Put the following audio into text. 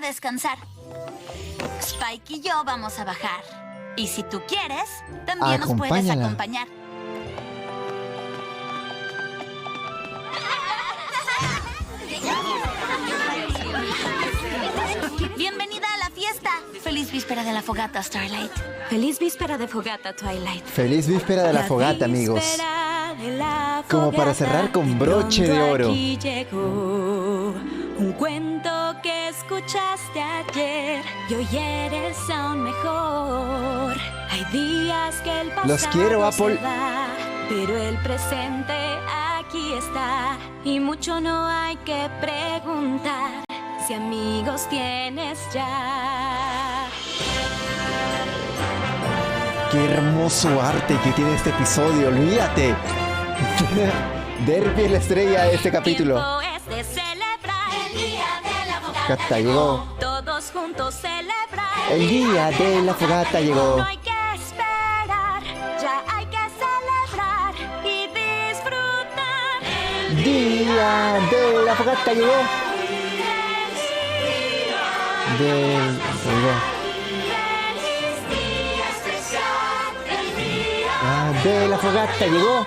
a descansar. Spike y yo vamos a bajar. Y si tú quieres, también nos puedes Acompáñala. acompañar. Bienvenida a la fiesta. Feliz víspera de la fogata, Starlight. Feliz víspera de fogata, Twilight. Feliz víspera de la fogata, amigos. Como para cerrar con broche de oro. Aquí llegó un cuento que escuchaste ayer y hoy eres aún mejor. Hay días que el pasado Los quiero, Apple. se va, pero el presente aquí está y mucho no hay que preguntar si amigos tienes ya. Qué hermoso arte que tiene este episodio, olvídate. Derby es la estrella de este capítulo. Tiempo es de celebrar el día de la fogata. Fogata llegó. Todos juntos celebrar. El día de la fogata llegó. No hay que esperar, ya hay que celebrar y disfrutar. Día de la fogata llegó. De la fogata llegó.